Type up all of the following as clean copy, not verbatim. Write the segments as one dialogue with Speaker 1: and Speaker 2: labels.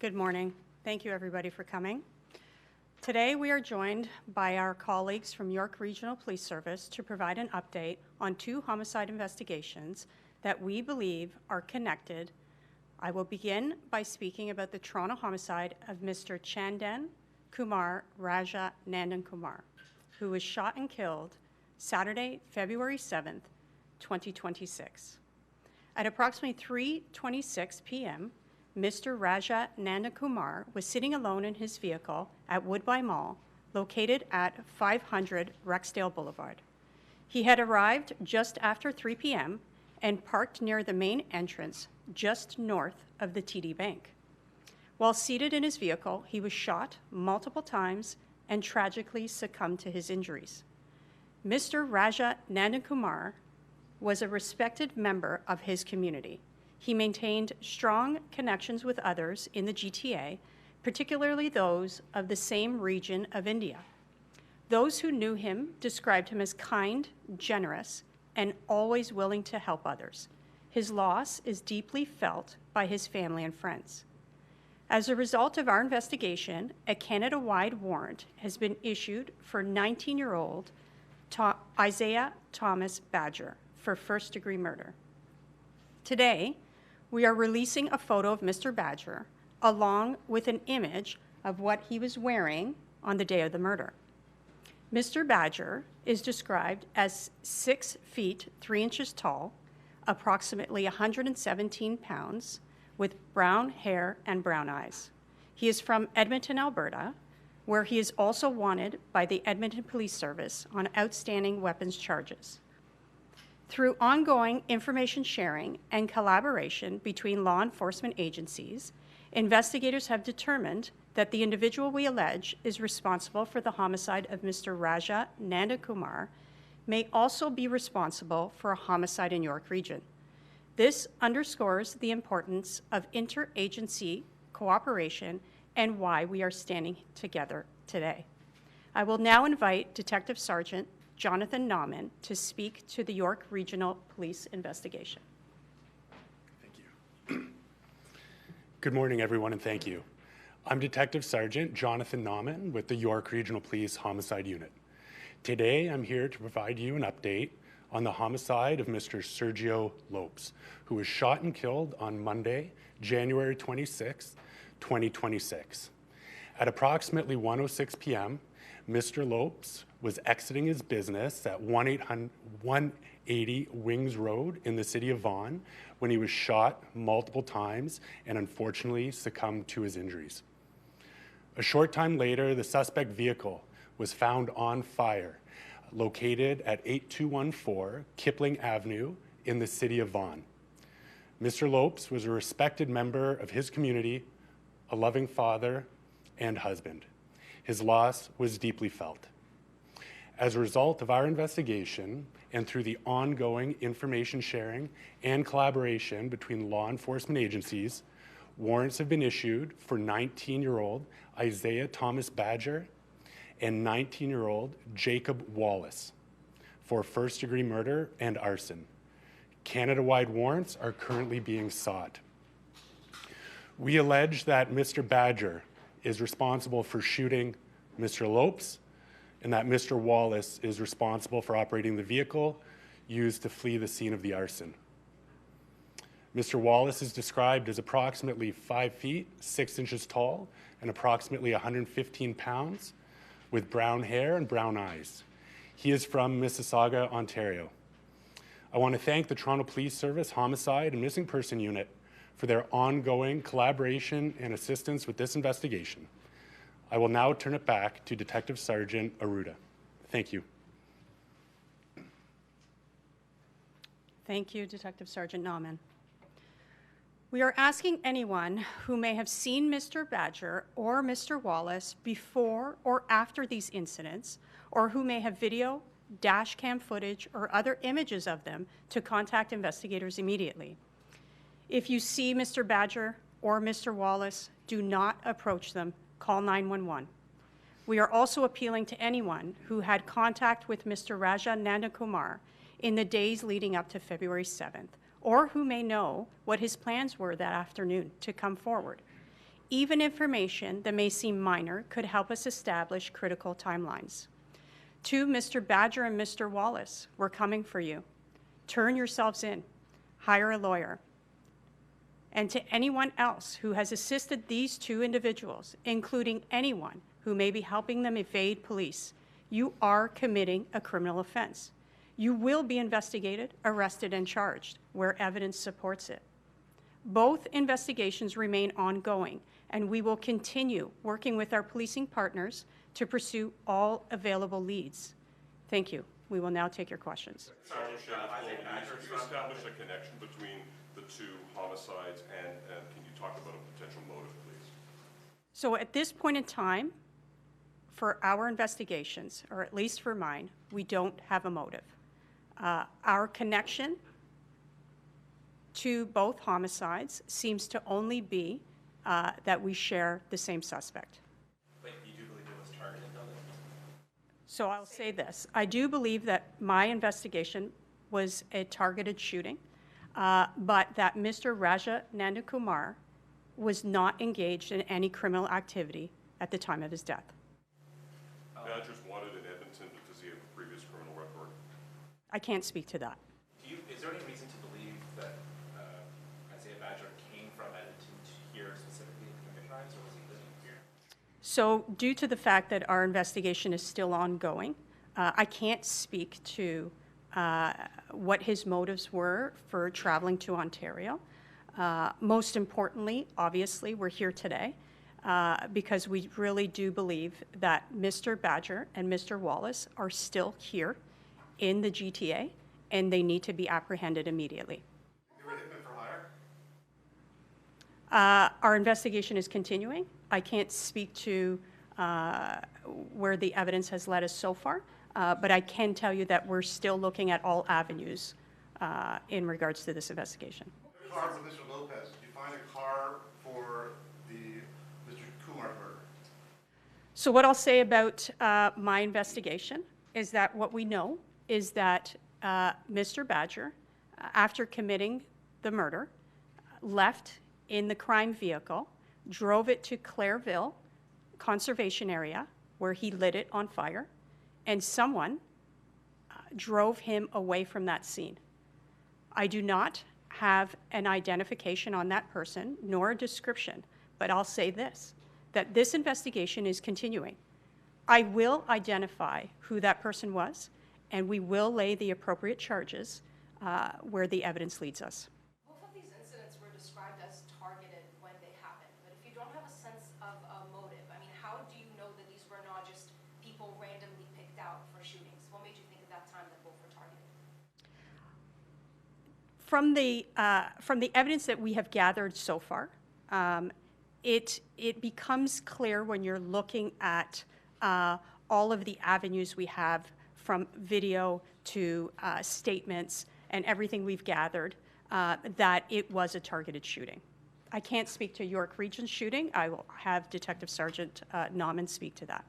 Speaker 1: Good morning. Thank you, everybody, for coming. Today, we are joined by our colleagues from York Regional Police Service to provide an update on 2 homicide investigations that we believe are connected. I will begin by speaking about the Toronto homicide of Mr. Chandan Kumar Raja Nandakumar, who was shot and killed Saturday, February 7th, 2026. At approximately 3:26 p.m., Mr. Raja Nandakumar was sitting alone in his vehicle at Woodbine Mall, located at 500 Rexdale Boulevard. He had arrived just after 3 p.m. and parked near the main entrance just north of the TD Bank. While seated in his vehicle, he was shot multiple times and tragically succumbed to his injuries. Mr. Raja Nandakumar was a respected member of his community. He maintained strong connections with others in the GTA, particularly those of the same region of India. Those who knew him described him as kind, generous, and always willing to help others. His loss is deeply felt by his family and friends. As a result of our investigation, a Canada-wide warrant has been issued for 19-year-old Isaiah Thomas Badger for first-degree murder. Today, we are releasing a photo of Mr. Badger along with an image of what he was wearing on the day of the murder. Mr. Badger is described as 6 feet 3 inches tall, approximately 117 pounds, with brown hair and brown eyes. He is from Edmonton, Alberta, where he is also wanted by the Edmonton Police Service on outstanding weapons charges. Through ongoing information sharing and collaboration between law enforcement agencies, investigators have determined that the individual we allege is responsible for the homicide of Mr. Raja Nandakumar may also be responsible for a homicide in York Region. This underscores the importance of interagency cooperation and why we are standing together today. I will now invite Detective Sergeant Jonathan Nauman to speak to the York Regional Police investigation.
Speaker 2: Thank you. Good morning, everyone, and thank you. I'm Detective Sergeant Jonathan Nauman with the York Regional Police Homicide Unit. Today, I'm here to provide you an update on the homicide of Mr. Sergio Lopes, who was shot and killed on Monday, January 26, 2026. At approximately 1:06 p.m., Mr. Lopes was exiting his business at 180 Wings Road in the city of Vaughan when he was shot multiple times and unfortunately succumbed to his injuries. A short time later, the suspect vehicle was found on fire, located at 8214 Kipling Avenue in the city of Vaughan. Mr. Lopes was a respected member of his community, a loving father and husband. His loss was deeply felt. As a result of our investigation and through the ongoing information sharing and collaboration between law enforcement agencies, warrants have been issued for 19-year-old Isaiah Thomas Badger and 19-year-old Jacob Wallace for first-degree murder and arson. Canada-wide warrants are currently being sought. We allege that Mr. Badger is responsible for shooting Mr. Lopes and that Mr. Wallace is responsible for operating the vehicle used to flee the scene of the arson. Mr. Wallace is described as approximately 5 feet 6 inches tall and approximately 115 pounds with brown hair and brown eyes. He is from Mississauga, Ontario. I want to thank the Toronto Police Service Homicide and Missing Person Unit for their ongoing collaboration and assistance with this investigation. I will now turn it back to Detective Sergeant Arruda. Thank you.
Speaker 1: Thank you, Detective Sergeant Nauman. We are asking anyone who may have seen Mr. Badger or Mr. Wallace before or after these incidents, or who may have video, dash cam footage, or other images of them to contact investigators immediately. If you see Mr. Badger or Mr. Wallace, do not approach them. Call 911. We are also appealing to anyone who had contact with Mr. Raja Nandakumar in the days leading up to February 7th, or who may know what his plans were that afternoon to come forward. even information that may seem minor could help us establish critical timelines. To Mr. Badger and Mr. Wallace, we're coming for you. Turn yourselves in. Hire a lawyer. And to anyone else who has assisted these two individuals, including anyone who may be helping them evade police, you are committing a criminal offense. You will be investigated, arrested, and charged where evidence supports it. Both investigations remain ongoing, and we will continue working with our policing partners to pursue all available leads. Thank you. We will now take your questions.
Speaker 3: Sergeant, have you established a connection between the two homicides, and can you talk about a potential motive, please?
Speaker 1: So at this point in time, for our investigations, or at least for mine, we don't have a motive. Our connection to both homicides seems to only be that we share the same suspect.
Speaker 4: But you do believe it was targeted, though?
Speaker 1: So I'll say this. I do believe that my investigation was a targeted shooting, but that Mr. Raja Nandakumar was not engaged in any criminal activity at the time of his death.
Speaker 3: Badger's wanted in Edmonton because he had a previous criminal record.
Speaker 1: I can't speak to that.
Speaker 4: Is there any reason to believe that Isaiah Badger came from Edmonton to here specifically to commit crimes, or was he living here?
Speaker 1: So due to the fact that our investigation is still ongoing, I can't speak to what his motives were for traveling to Ontario. Most importantly, obviously, we're here today because we really do believe that Mr. Badger and Mr. Wallace are still here in the GTA, and they need to be apprehended immediately.
Speaker 5: You were hitman for hire?
Speaker 1: Our investigation is continuing. I can't speak to where the evidence has led us so far, but I can tell you that we're still looking at all avenues in regards to this investigation.
Speaker 5: The car for Mr. Lopez. Did you find a car for the Mr. Kumar murder?
Speaker 1: So what I'll say about my investigation is that what we know is that Mr. Badger, after committing the murder, left in the crime vehicle, drove it to Claireville Conservation Area, where he lit it on fire, and someone drove him away from that scene. I do not have an identification on that person, nor a description, but I'll say this, that this investigation is continuing. I will identify who that person was, and we will lay the appropriate charges where the evidence leads us.
Speaker 6: Both of these incidents were described as targeted when they happened, but if you don't have a sense of a motive, I mean, how do you know that these were not just people randomly picked out for shootings? What made you think at that time that both were targeted?
Speaker 1: From the evidence that we have gathered so far, it becomes clear when you're looking at all of the avenues we have, from video to statements and everything we've gathered, that it was a targeted shooting. I can't speak to York Region shooting. I will have Detective Sergeant Nauman speak to that.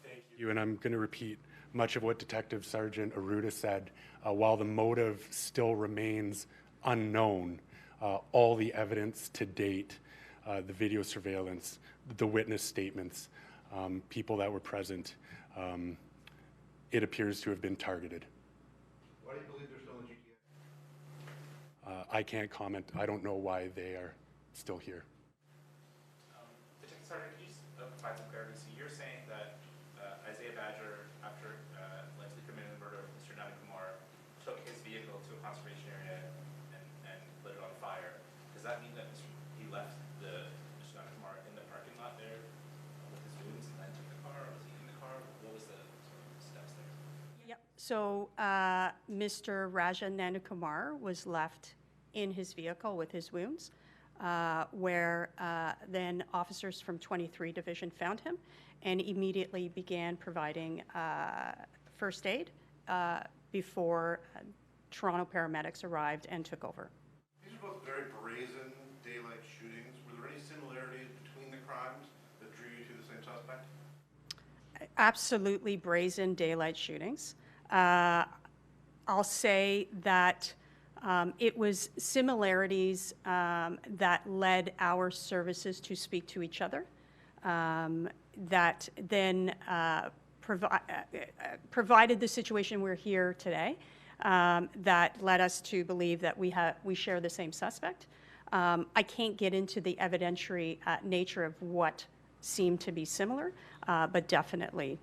Speaker 2: Thank you, and I'm going to repeat much of what Detective Sergeant Arruda said. While the motive still remains unknown, all the evidence to date, the video surveillance, the witness statements, people that were present, it appears to have been targeted.
Speaker 5: Why do you believe they're still in the GTA?
Speaker 2: I can't comment. I don't know why they are still here.
Speaker 4: Detective Sergeant, can you just provide some clarity? So you're saying that Isaiah Badger, after allegedly committing the murder of Mr. Nandakumar, took his vehicle to a conservation area and lit it on fire. Does that mean that he left Mr. Nandakumar in the parking lot there with his wounds and then took the car, or was he in the car? What was the sort of steps there?
Speaker 1: Yep. So Mr. Raja Nandakumar was left in his vehicle with his wounds, where then officers from 23 Division found him and immediately began providing first aid before Toronto paramedics arrived and took over.
Speaker 5: These are both very brazen daylight shootings. Were there any similarities between the crimes that drew you to the same suspect?
Speaker 1: Absolutely brazen daylight shootings. I'll say that It was similarities that led our services to speak to each other, that then provided the situation we're here today, that led us to believe that we share the same suspect. I can't get into the evidentiary nature of what seemed to be similar, but definitely.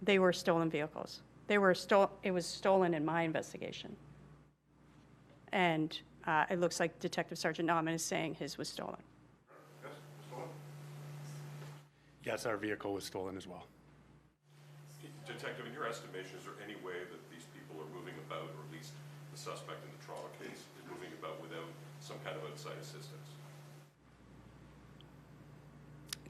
Speaker 1: They were stolen vehicles. It was stolen in my investigation. And it looks like Detective Sergeant Nauman is saying his was stolen.
Speaker 5: Yes, stolen?
Speaker 2: Yes, our vehicle was stolen as well.
Speaker 3: Detective, in your estimation, is there any way that these people are moving about, or at least the suspect in the Toronto case is moving about without some kind of outside assistance?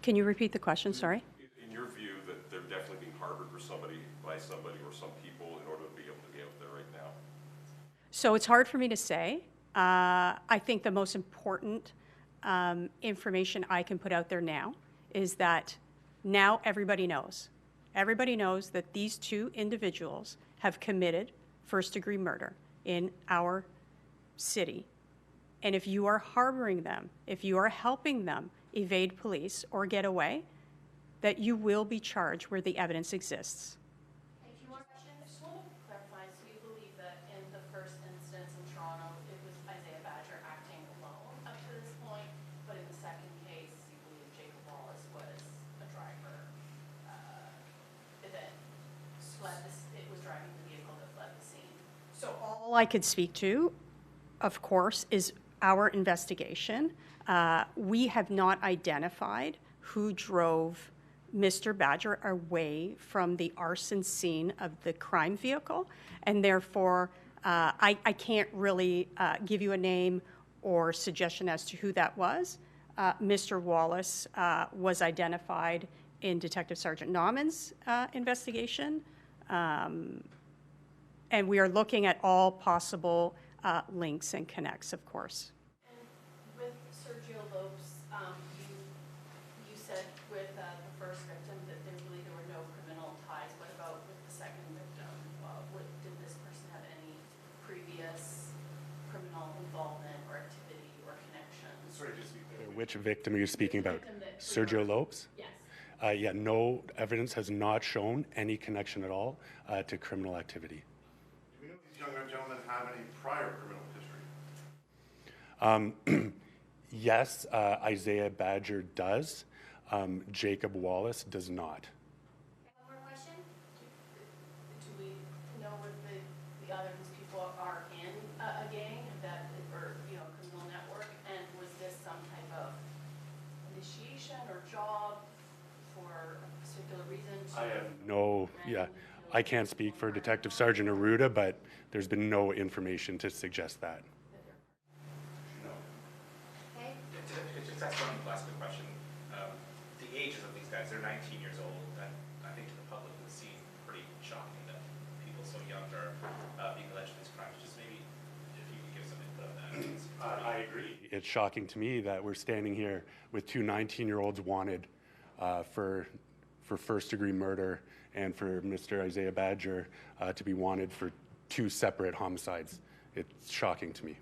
Speaker 1: Can you repeat the question? Sorry.
Speaker 3: In your view, that they're definitely being harbored by somebody or some people in order to be able to be out there right now?
Speaker 1: So it's hard for me to say. I think the most important information I can put out there now is that now everybody knows. Everybody knows that these two individuals have committed first-degree murder in our city. And if you are harboring them, if you are helping them evade police or get away, that you will be charged where the evidence exists.
Speaker 7: Thank you. More questions? I just want to clarify, so you believe that in the first instance in Toronto, it was Isaiah Badger acting alone up to this point, but in the second case, you believe Jacob Wallace was a driver that it was driving the vehicle that fled the scene?
Speaker 1: So all I could speak to, of course, is our investigation. We have not identified who drove Mr. Badger away from the arson scene of the crime vehicle, and therefore I can't really give you a name or suggestion as to who that was. Mr. Wallace was identified in Detective Sergeant Nauman's investigation, and we are looking at all possible links and connects, of course.
Speaker 7: And with Sergio Lopes, you said with the first victim that there were no criminal ties. What about with the second victim? Did this person have any previous criminal involvement or activity or connections?
Speaker 5: Sorry, just speak there.
Speaker 2: Which victim are you speaking about? Sergio Lopes?
Speaker 7: Yes.
Speaker 2: Yeah, no evidence has not shown any connection at all to criminal activity.
Speaker 5: Do we know if these younger gentlemen have any prior criminal history?
Speaker 2: Yes, Isaiah Badger does. Jacob Wallace does not.
Speaker 6: One more question?
Speaker 7: Do we know if the other people are in a gang or criminal network? And was this some type of initiation or job for a particular reason?
Speaker 2: I can't speak for Detective Sergeant Arruda, but there's been no information to suggest that.
Speaker 6: Okay.
Speaker 4: Just ask one last quick question. The ages of these guys, they're 19 years old. That, I think to the public would seem pretty shocking that people so young are being alleged of these crimes. Just maybe if you could give some input on that.
Speaker 2: I agree. It's shocking to me that we're standing here with two 19-year-olds wanted for first-degree murder, and for Mr. Isaiah Badger to be wanted for two separate homicides. It's shocking to me.